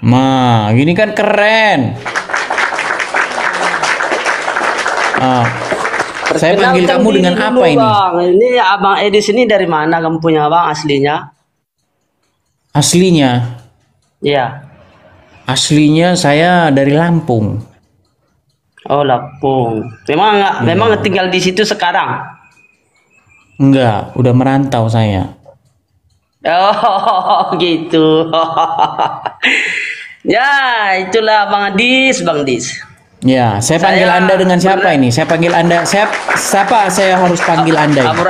Nah, gini kan keren. Ah, saya panggil Perkenalkan kamu diri dengan dulu, apa ini? Bang. Ini Abang Edis ini dari mana kamu punya, Bang, aslinya? Aslinya, Iya. aslinya saya dari Lampung. Oh, Lampung. Memang Iya. tinggal di situ sekarang. Enggak, udah merantau saya. Oh, gitu. Ya, itulah Bang Adis, Bang Dis. Ya, saya panggil Saya Anda dengan siapa ini? Saya panggil Anda, siapa saya harus panggil Anda ini? Abu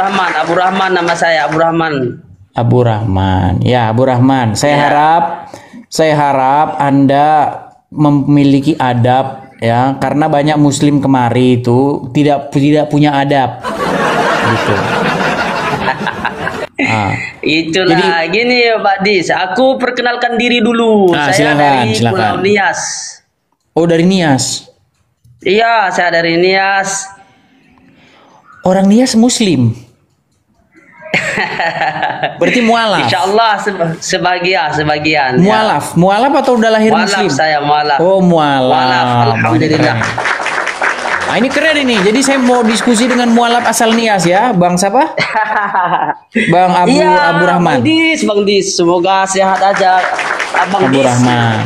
Rahman nama saya, Abu Rahman. Abu Rahman. Ya, Abu Rahman. Ya. Saya harap Anda memiliki adab ya, karena banyak muslim kemari itu tidak punya adab. Gitu. Ah, Itulah jadi gini ya Pak Dis, aku perkenalkan diri dulu. Saya dari silakan. Pulau Nias. Oh, dari Nias. Iya, saya dari Nias. Orang Nias muslim. Berarti mualaf. Insya Allah sebagian. Ya. Mualaf, mualaf atau udah lahir Mualaf muslim? saya mualaf. Oh, mualaf. Mualaf, alhamdulillah. Nah, ini keren ini. Jadi saya mau diskusi dengan mualaf asal Nias ya, Bang siapa? Bang Iya, Abu Rahman. Bang Dis, semoga sehat aja, Abang Abu Dis. Rahman.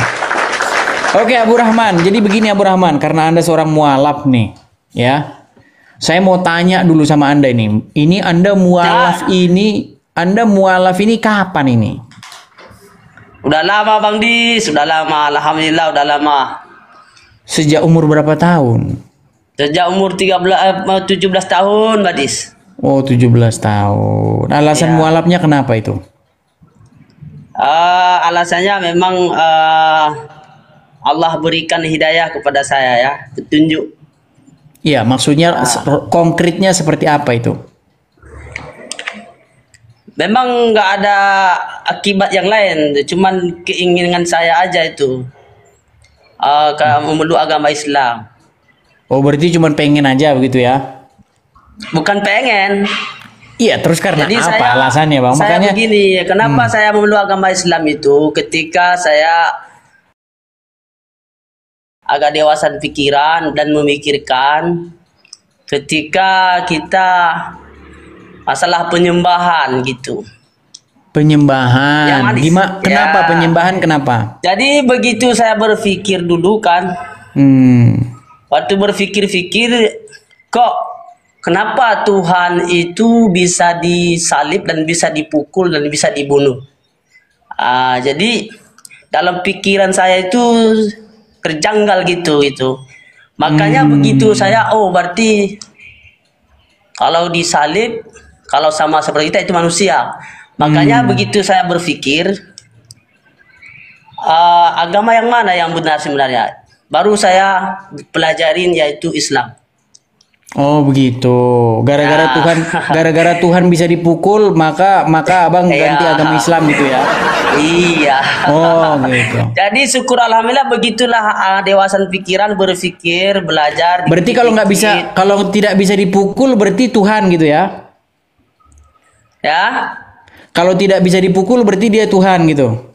Oke, Abu Rahman. Jadi begini Abu Rahman, karena Anda seorang mualaf nih, ya. Saya mau tanya dulu sama Anda ini. Ini Anda mualaf ini kapan ini? Udah lama Bang Dis, udah lama, alhamdulillah udah lama. Sejak umur berapa tahun? Sejak umur 17 tahun, Mbak Dis. Oh, 17 tahun. Alasan Ya. mualafnya kenapa itu? Alasannya memang Allah berikan hidayah kepada saya ya, petunjuk. Iya, maksudnya konkretnya seperti apa itu? Memang nggak ada akibat yang lain, cuman keinginan saya aja itu memeluk agama Islam. Oh, berarti cuma pengen aja begitu ya? Bukan pengen. Iya, terus karena Jadi apa saya, alasannya, Bang? saya Makanya begini, kenapa saya memeluk agama Islam itu ketika saya agak dewasa pikiran dan memikirkan ketika kita masalah penyembahan gitu. penyembahan. Yang Gimana? Kenapa ya. penyembahan? Kenapa? Jadi begitu saya berpikir dulu kan, waktu berpikir-pikir kok kenapa Tuhan itu bisa disalib dan bisa dipukul dan bisa dibunuh. Jadi dalam pikiran saya itu terjanggal gitu. Makanya begitu saya, oh berarti kalau disalib, kalau sama seperti kita itu manusia. Makanya begitu saya berpikir agama yang mana yang benar sebenarnya. Baru saya pelajarin yaitu Islam. Oh, begitu. Gara-gara Tuhan bisa dipukul, maka Abang ganti Iya. agama Islam gitu ya. Iya. Oh, gitu. Jadi syukur alhamdulillah begitulah dewasa pikiran berpikir belajar. Berarti kalau tidak bisa dipukul berarti Tuhan gitu ya. Ya. Kalau tidak bisa dipukul berarti dia Tuhan gitu.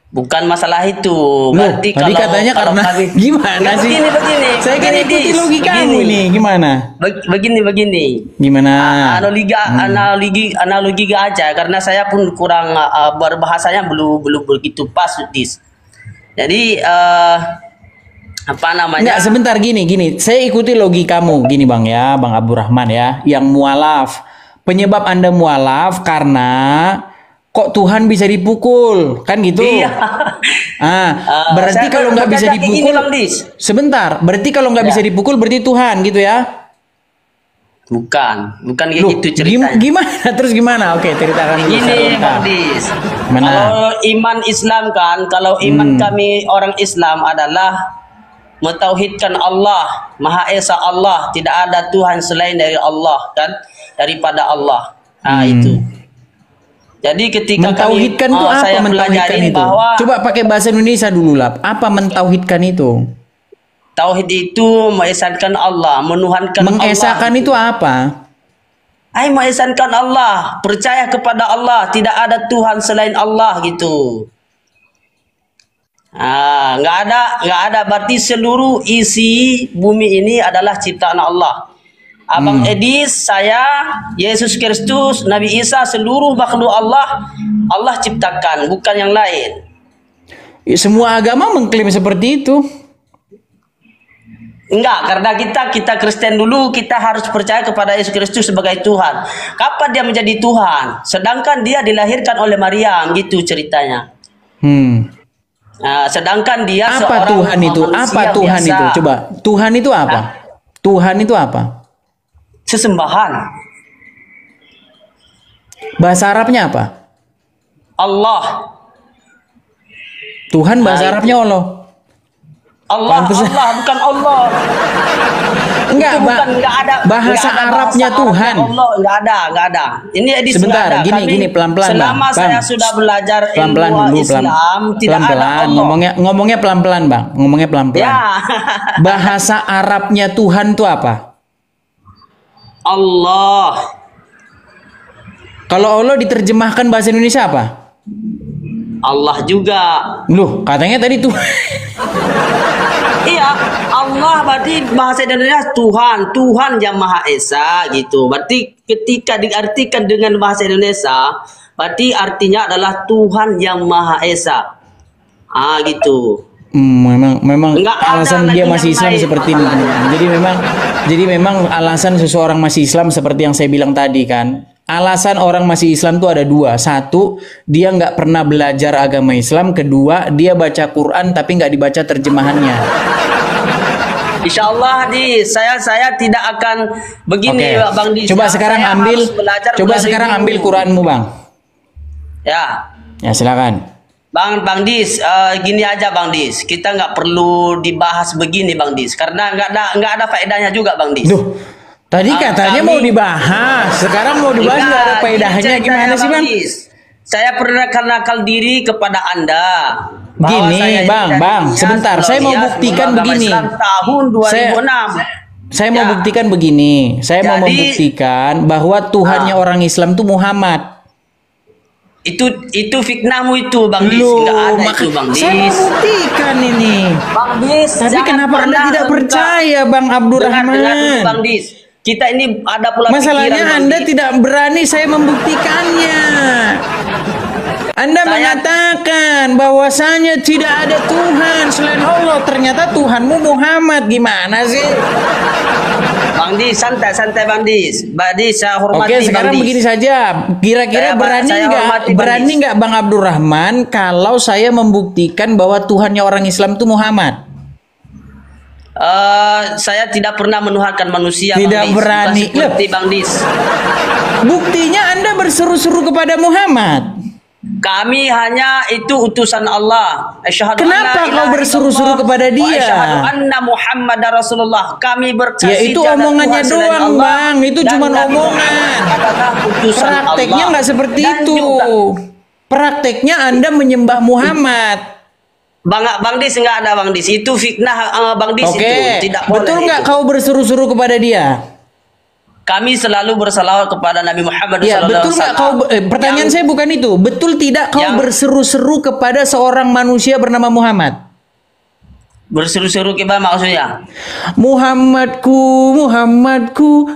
Bukan masalah itu. Berarti tadi katanya karena gimana sih? Begini. Saya kan ikuti logikamu ini. Gimana? Begini. Gimana? Analogi aja karena saya pun kurang berbahasanya belum begitu pas dis. Jadi apa namanya? Enggak, sebentar gini. Saya ikuti logikamu gini Bang ya, Bang Abu Rahman ya, yang mualaf. Penyebab Anda mualaf karena kok Tuhan bisa dipukul, kan gitu? Iya. Berarti kalau nggak bisa dipukul, sebentar. Berarti kalau nggak bisa dipukul berarti Tuhan gitu ya? Bukan kayak gitu ceritanya. Gimana? Terus gimana? Oke, ceritakan dulu. Ini Bang Dis. Kalau iman Islam kan, kalau iman kami orang Islam adalah mentauhidkan Allah, Maha Esa Allah, tidak ada Tuhan selain dari Allah kan, daripada Allah. Itu. Jadi ketika mentauhidkan itu apa? Saya Mentauhidkan itu. Bahwa coba pakai bahasa Indonesia dulu lah. Apa mentauhidkan itu? Tauhid itu mengesahkan Allah, menuhankan Allah. Mengesahkan itu apa? Mengesahkan Allah, percaya kepada Allah, tidak ada Tuhan selain Allah gitu. Nggak ada. Berarti seluruh isi bumi ini adalah ciptaan Allah. Abang Edis, saya, Yesus Kristus, Nabi Isa, seluruh makhluk Allah, Allah ciptakan, bukan yang lain. Semua agama mengklaim seperti itu. Enggak, karena kita Kristen dulu, kita harus percaya kepada Yesus Kristus sebagai Tuhan. Kapan dia menjadi Tuhan? Sedangkan dia dilahirkan oleh Maryam, gitu ceritanya. Sedangkan dia apa Tuhan itu? Apa Tuhan biasa. Itu? Coba, Tuhan itu apa? Tuhan itu apa? Sesembahan. Bahasa Arabnya apa? Allah. Tuhan bahasa Arabnya Allah. Allah bukan Allah. Enggak ada bahasa Arabnya Tuhan. Allah enggak ada. Ini edisi sebentar, gini pelan-pelan. Selama saya sudah belajar pelan-pelan ilmu dulu, Islam, tidak ada Allah. Ngomongnya pelan-pelan, Bang. Ngomongnya pelan-pelan. Ya. Bahasa Arabnya Tuhan itu apa? Allah. Kalau Allah diterjemahkan bahasa Indonesia apa? Allah juga. Loh, katanya tadi tuh. Iya, Allah berarti bahasa Indonesia Tuhan yang Maha Esa gitu. Berarti ketika diartikan dengan bahasa Indonesia, berarti artinya adalah Tuhan yang Maha Esa. Gitu. Memang alasan dia masih Islam seperti ini. Jadi memang alasan seseorang masih Islam seperti yang saya bilang tadi kan. Alasan orang masih Islam tuh ada dua. Satu, dia nggak pernah belajar agama Islam. Kedua, dia baca Quran tapi nggak dibaca terjemahannya. Insya Allah saya tidak akan begini, Bang Dis. Coba sekarang ambil Quranmu, Bang. Ya. Ya silakan. Bang Dis, gini aja Bang Dis. Kita nggak perlu dibahas begini Bang Dis, karena nggak ada faedahnya juga Bang Dis. Duh. Tadi katanya mau dibahas, sekarang mau dibahas nggak ada faedahnya, gimana sih Bang? Saya pernah nakal diri kepada Anda. Gini Bang, sebentar, saya mau buktikan begini. Tahun 2006. Saya mau buktikan begini, saya mau membuktikan bahwa Tuhannya orang Islam itu Muhammad. Itu fitnahmu itu Bang Dis, nggak ada itu Bang Dis. Saya mau buktikan ini. Bang Dis, tapi kenapa Anda tidak percaya Bang Abdurrahman? Dengar Bang Dis. Kita ini ada pula masalahnya Anda tidak berani saya membuktikannya. Anda mengatakan bahwasanya tidak ada Tuhan selain Allah, ternyata Tuhanmu Muhammad. Gimana sih? Bang Dis, santai Bang Dis. Bang Dis, saya hormati. Oke, sekarang Bang Dis. Begini saja. Kira-kira berani nggak Bang Abdurrahman kalau saya membuktikan bahwa Tuhannya orang Islam itu Muhammad? Saya tidak pernah menuhankan manusia. Tidak Bang berani. Seperti Bang Dis. Buktinya Anda berseru-seru kepada Muhammad. Kami hanya itu utusan Allah. Kenapa kau berseru-seru kepada dia? Asyhadu anna Muhammad Rasulullah. Kami bersaksi. Ya itu omongannya doang Bang. Itu cuma omongan. Prakteknya nggak seperti itu. Prakteknya Anda menyembah Muhammad. Bang Dis nggak ada Bang Dis. Itu fitnah Bang Dis itu. Tidak boleh. Betul nggak kau berseru-seru kepada dia? Kami selalu bersalawat kepada Nabi Muhammad SAW. Betul nggak kau? Pertanyaan saya bukan itu. Betul tidak kau berseru-seru kepada seorang manusia bernama Muhammad? Berseru-seru kepada maksudnya? Muhammadku,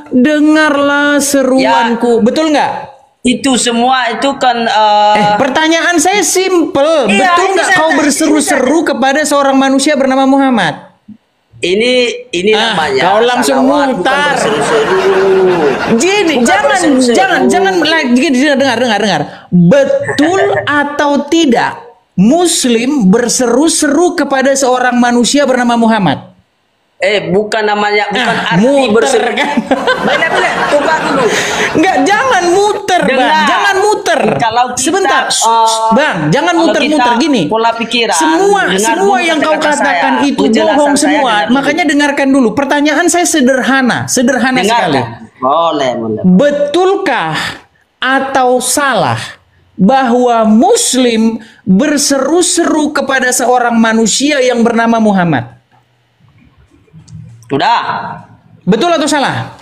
dengarlah seruanku. Betul nggak? Itu semua itu kan. Pertanyaan saya simple. Betul nggak kau berseru-seru kepada seorang manusia bernama Muhammad? Ini namanya. Kau langsung mutar. Gini, jangan lagi dengar. Betul atau tidak Muslim berseru-seru kepada seorang manusia bernama Muhammad? Bukan namanya, bukan arti berseru. Benar, coba dulu. Enggak, jangan muter, Bang. Jangan muter. Kalau sebentar, Bang, jangan muter-muter gini. Pola pikiran. Semua yang kau katakan itu bohong semua. Makanya dengarkan dulu. Pertanyaan saya sederhana sekali. Boleh. Betulkah atau salah bahwa Muslim berseru-seru kepada seorang manusia yang bernama Muhammad? Sudah. Betul atau salah?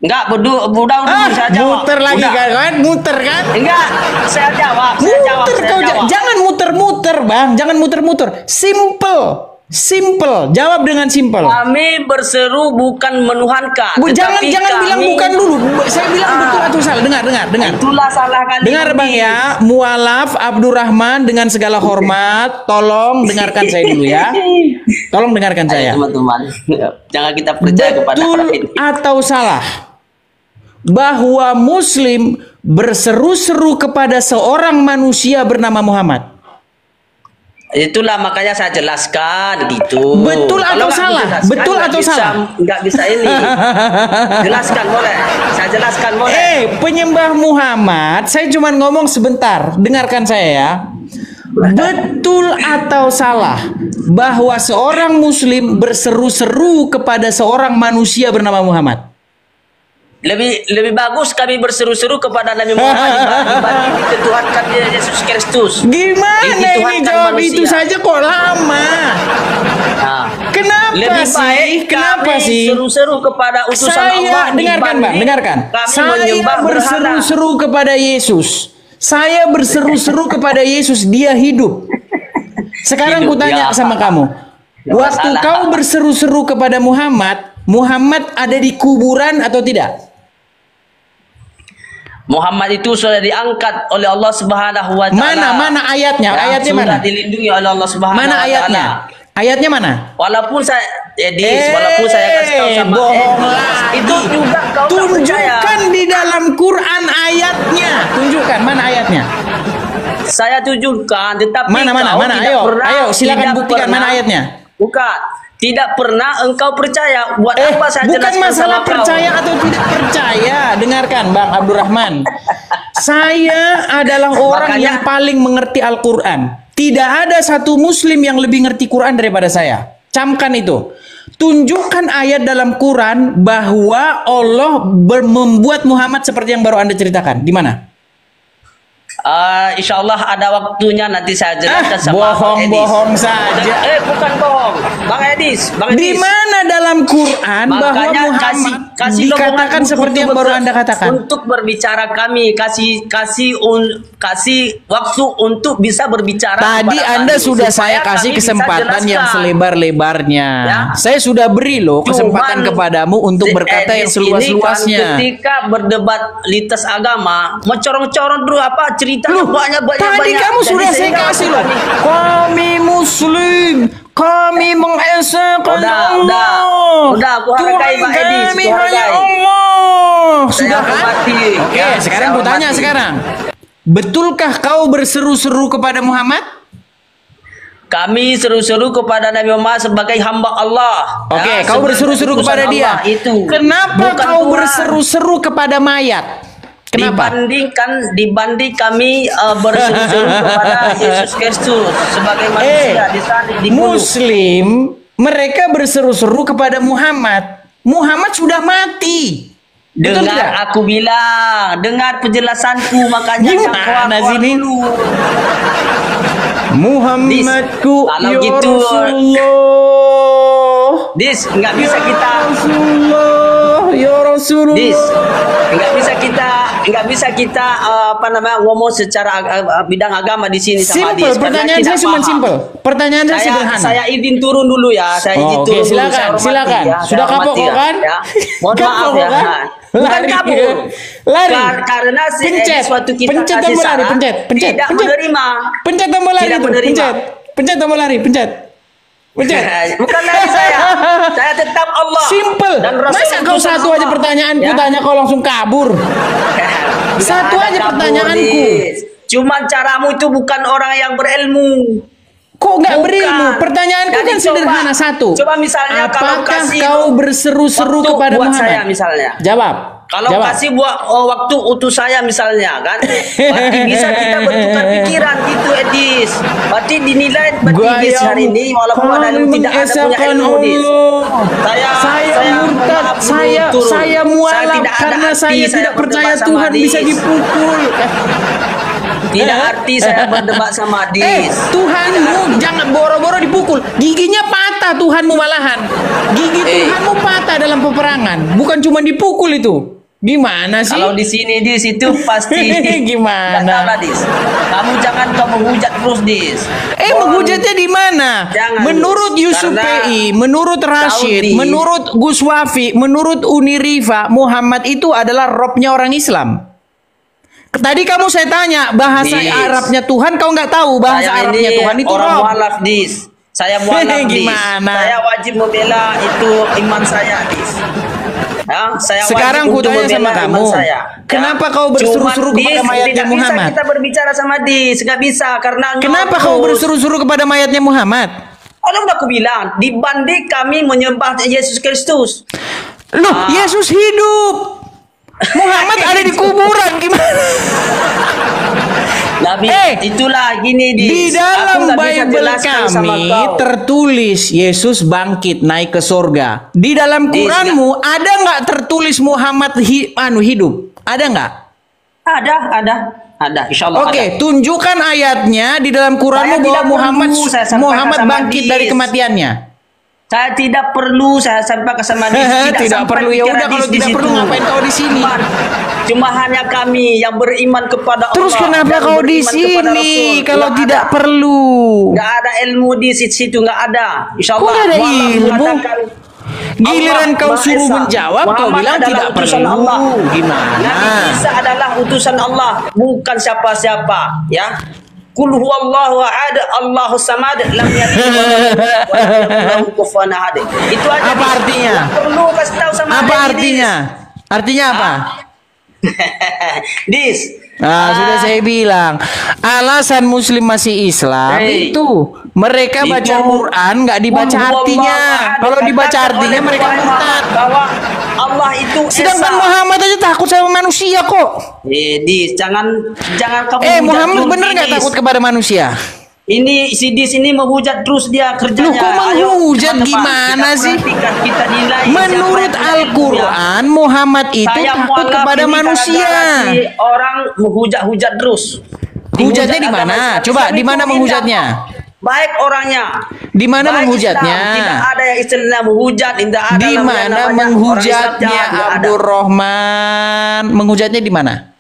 Enggak, udah saya jawab. Muter lagi Udah. kan? Muter kan? Enggak, saya jawab. Muter kau. Jangan muter-muter, Bang. Jangan muter-muter. Simple. Jawab dengan simple. Kami berseru bukan menuhankan. Jangan tetapi bilang kami- bukan dulu. Saya bilang betul atau salah. Dengar. Itulah salah kali. Dengar Bang ya, mualaf Abdurrahman dengan segala hormat, tolong dengarkan saya dulu ya. Tolong dengarkan saya. Teman-teman, jangan kita percaya kepada Betul orang ini. atau salah bahwa Muslim berseru-seru kepada seorang manusia bernama Muhammad? Itulah makanya saya jelaskan gitu. Betul atau Kalau nggak salah? dijelaskan, Betul atau salah? Nggak bisa ini. Jelaskan boleh. Saya jelaskan boleh. Penyembah Muhammad, saya cuma ngomong sebentar. Dengarkan saya ya. Betul atau salah bahwa seorang Muslim berseru-seru kepada seorang manusia bernama Muhammad? Lebih bagus kami berseru-seru kepada Nabi Muhammad dibanding dituhankan Yesus Kristus. Gimana ini Dituhankan jawab manusia. itu saja kok lama? Nah, Kenapa lebih baik Kenapa kami sih? seru-seru kepada utusan Allah. Dengarkan Bang, dibanding dengarkan. Kami Saya menyembah berhala. berseru-seru kepada Yesus. Saya berseru-seru kepada Yesus, dia hidup. Sekarang Hidup, kutanya ya. sama kamu. Ya, Waktu masalah. kau berseru-seru kepada Muhammad, Muhammad ada di kuburan atau tidak? Muhammad itu sudah diangkat oleh Allah Subhanahu wa taala. Mana ayatnya? Ya, Ayatnya sudah mana? dilindungi oleh Allah Subhanahu Mana wa ayatnya? taala. Ayatnya mana? Walaupun saya walaupun saya kasih tahu sama bohong lagi. itu juga kau tak percaya. Tunjukkan di dalam Quran ayatnya. Tunjukkan mana ayatnya? Saya tunjukkan, tetapi Mana? kau tidak pernah, Ayo, silakan tidak buktikan pernah, mana ayatnya. Bukan, tidak pernah engkau percaya. Buat apa saya Bukan jelaskan masalah sama percaya kau? atau tidak percaya. Dengarkan Bang Abdurrahman. Saya adalah orang Makanya- yang paling mengerti Al-Quran. Tidak ada satu muslim yang lebih ngerti Quran daripada saya. Camkan itu. Tunjukkan ayat dalam Quran bahwa Allah membuat Muhammad seperti yang baru Anda ceritakan. Di mana? Insya Allah ada waktunya nanti saya jelaskan sama Bang Edis. Bohong saja. Bukan bohong, Bang Edis. Di mana dalam Quran bahwa Makanya Muhammad kasih dikatakan lowongan seperti yang untuk baru Anda katakan? Untuk berbicara kami kasih waktu untuk bisa berbicara. Tadi kepada Anda kami, sudah supaya saya kasih kami bisa kesempatan yang jelaskan. selebar-lebarnya. Ya. Saya sudah beri loh kesempatan Cuman, kepadamu untuk si berkata yang Edis seluas-luasnya. ini kan ketika berdebat lintas agama, mencorong-corong dulu apa cerita banyak. Tadi kamu Jadi sudah saya sehingga kasih waktu loh. kami- Kami Muslim, kami mengesahkan Allah. Udah, aku hargai Pak Edis, Kami aku hanya hargai. Allah. Saya Sudah kan? hormati. Oke, Ya, sekarang saya kutanya hormati. sekarang. Betulkah kau berseru-seru kepada Muhammad? Kami seru-seru kepada Nabi Muhammad sebagai hamba Allah. Oke, Ya, kau sebagai berseru-seru utusan kepada dia. Allah itu. Kenapa Bukan kau Tuhan. berseru-seru kepada mayat? Kenapa? Dibanding kami berseru-seru kepada Yesus Kristus sebagai manusia di sana di bumi. Muslim mereka berseru-seru kepada Muhammad. Muhammad sudah mati. Betul Dengar tidak? aku bilang, dengar penjelasanku, makanya Gimana keluar sini? dulu. Muhammadku Kalau ya gitu, Rasulullah. Dis, nggak bisa Ya kita Rasulullah, ya Rasulullah. Dis, nggak bisa kita ngomong secara bidang agama di sini sama Simple, Dis. karena pertanyaan tidak saya cuma paham. simple. Pertanyaan saya sederhana. Saya izin turun dulu ya. Saya izin Oh, oke, turun dulu. silakan, Saya hormati silakan. ya, Sudah saya kapok hormati kok kan? Ya. Mohon Kapok maaf kok ya. kan? Bukan Lari. kabur. Lari. Karena Pencet. suatu kita Pencet kasih tombol lari, saran, pencet. tidak menerima. Pencet tombol lari Tidak itu, menerima. pencet. Pencet tombol lari, pencet. Pencet. Bukan dari saya. Saya tetap Allah. Simple. Dan Rasul Masa kau utusan satu aja Allah. pertanyaanku Ya. tanya kau langsung kabur? Tidak Satu ada aja kabur, pertanyaanku. Dis. Cuman caramu itu bukan orang yang berilmu. Kok nggak Bukan. berilmu? Pertanyaanku Jadi kan sederhana satu. Coba misalnya kalau apakah kasih kau berseru-seru waktu kepada buat Muhammad? saya misalnya. Jawab. Kalau Jawab. kasih buat waktu utus saya misalnya kan, berarti bisa kita bertukar pikiran gitu Edis. Berarti dinilai berarti Edis hari ini walaupun ada kami tidak ada punya mengesahkan ilmu Edis. Allah. Saya murtad, maaf dulu, saya turun. mualaf tidak ada karena arti saya tidak percaya berdebat sama Tuhan bisa Adis. dipukul. Tidak arti saya berdebat sama Adis. Tuhanmu jangan boro-boro dipukul. Giginya patah Tuhanmu malahan. Gigi Tuhanmu patah dalam peperangan, bukan cuma dipukul itu. Gimana sih? Kalau di sini Dis itu pasti gimana? Nggak tahu lah, Dis. Kamu jangan menghujat terus, Dis. Menghujatnya di mana? Jangan, menurut Dis. Yusuf Karena PI, menurut Rashid, Dis. menurut Gus Wafi, menurut Uniriva, Muhammad itu adalah robnya orang Islam. Tadi kamu saya tanya bahasa Dis. Arabnya Tuhan, kau nggak tahu bahasa Saya Arabnya ini Tuhan itu orang rob. mualaf, Dis. Saya mualaf, Dis. Gimana? Saya wajib membela itu iman saya, Dis. Ya, saya Sekarang wajib untuk kutanya sama membela kamu, iman saya. kenapa Ya. kau berseru-seru Cuman, kepada Dis, mayatnya tidak Muhammad? bisa kita berbicara sama Dis, nggak bisa karena Kenapa kau berseru-seru kepada mayatnya Muhammad? Allah udah aku bilang, dibanding kami menyembah Yesus Kristus. Loh, Yesus hidup. Muhammad ada di kuburan, gimana? Nabi, itulah gini di dalam Bible kami tertulis Yesus bangkit naik ke surga. Di dalam Quranmu ada nggak tertulis Muhammad hidup? Ada nggak? Ada, insya Allah. Oke, tunjukkan ayatnya di dalam Quranmu bahwa Muhammad bangkit dari kematiannya. Saya tidak perlu saya sampaikan sama Dis. Tidak perlu, ya udah kalau tidak perlu ngapain kau di sini? Cuma hanya kami yang beriman kepada Allah. Terus kenapa kau di sini kalau tidak perlu? Nggak ada ilmu di situ, nggak ada. Insya Allah. Kok ada ilmu? Giliran kau suruh menjawab, kau bilang tidak perlu. Gimana? Nabi Isa adalah utusan Allah, bukan siapa-siapa, ya. Qul huwallahu ahad, Allahus samad, lam yalid wa lam yakul lahu kufuwan ahad. Itu aja. Apa artinya? Perlu kasih tahu sama apa artinya? Artinya apa? Dis. Sudah saya bilang, alasan Muslim masih Islam itu mereka baca Quran nggak dibaca artinya. Kalau dibaca artinya mereka murtad. Bahwa Allah itu sedangkan Muhammad aja takut sama manusia kok. Dis, jangan kamu. Muhammad bener nggak takut kepada manusia? Ini si Dis ini menghujat terus dia kerjanya. Loh, kok menghujat gimana sih? Kita nilai menurut Al-Quran Muhammad itu takut kepada manusia. Orang menghujat-hujat terus. Hujatnya di mana? Coba di mana menghujatnya? Baik orangnya. Di mana menghujatnya? Tidak ada yang istilahnya menghujat, tidak ada. Di mana menghujatnya Abdurrahman? Menghujatnya di mana?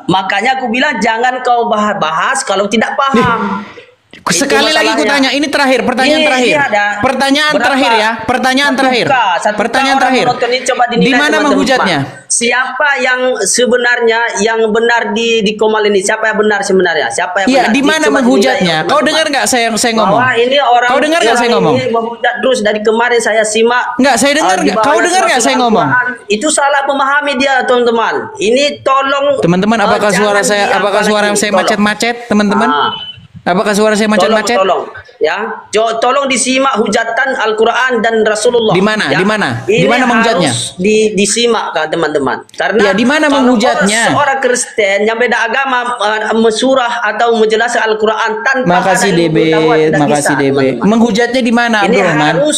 Makanya aku bilang jangan kau bahas kalau tidak paham. Sekali lagi aku tanya, ini terakhir, pertanyaan terakhir. Pertanyaan terakhir ya, pertanyaan terakhir. Pertanyaan terakhir. Di mana menghujatnya? Siapa yang sebenarnya yang benar di Komal ini? Siapa yang benar sebenarnya? Siapa yang benar? Di mana menghujatnya? Kau dengar nggak saya ngomong? Ini orang, kau dengar nggak saya ngomong? Ini menghujat terus dari kemarin saya simak. Nggak, saya dengar nggak? Kau dengar nggak saya ngomong? Itu salah memahami dia, teman-teman. Ini tolong. Teman-teman, apakah suara saya macet-macet, teman-teman? Apakah suara saya macet-macet? Tolong, ya. Tolong disimak hujatan Al-Quran dan Rasulullah. Di mana? Ya. Di mana? Di mana menghujatnya? Disimak kan teman-teman. Karena di mana menghujatnya? Seorang Kristen yang beda agama mensurah atau menjelaskan Al-Quran tanpa makasih DB, makasih DB. Menghujatnya di mana, ini Abdurrahman?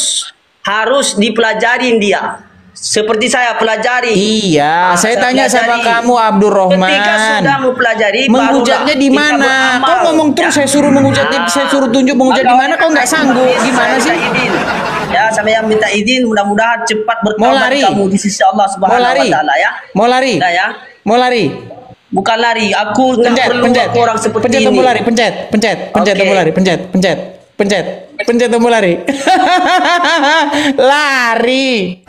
harus dipelajarin dia. Seperti saya pelajari. Iya, saya tanya sama kamu Abdurrahman. Ketika sudah mempelajari, menghujatnya di mana? Kau ngomong terus, saya suruh menghujatnya, saya suruh tunjuk menghujat di mana? Kau nggak sanggup? Gimana sih? Ya, saya yang minta izin, mudah-mudahan cepat bertobat kamu di sisi Allah Subhanahu wa taala ya. Mau lari? Ya. Mau lari? Bukan lari, aku nggak perlu orang seperti ini. Pencet tombol lari, pencet tombol lari, pencet tombol lari. Lari.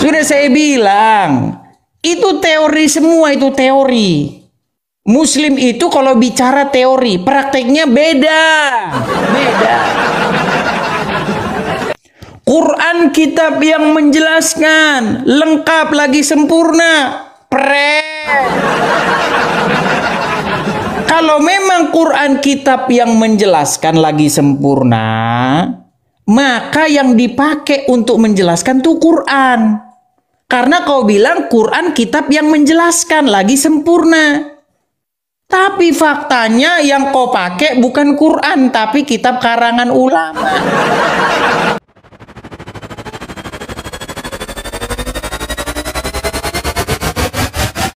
Sudah saya bilang, itu teori semua, itu teori. Muslim itu kalau bicara teori, prakteknya beda. Quran kitab yang menjelaskan, lengkap lagi sempurna. Kalau memang Quran kitab yang menjelaskan lagi sempurna, maka yang dipakai untuk menjelaskan tuh Quran. Karena kau bilang Quran kitab yang menjelaskan lagi sempurna. Tapi faktanya yang kau pakai bukan Quran, tapi kitab karangan ulama.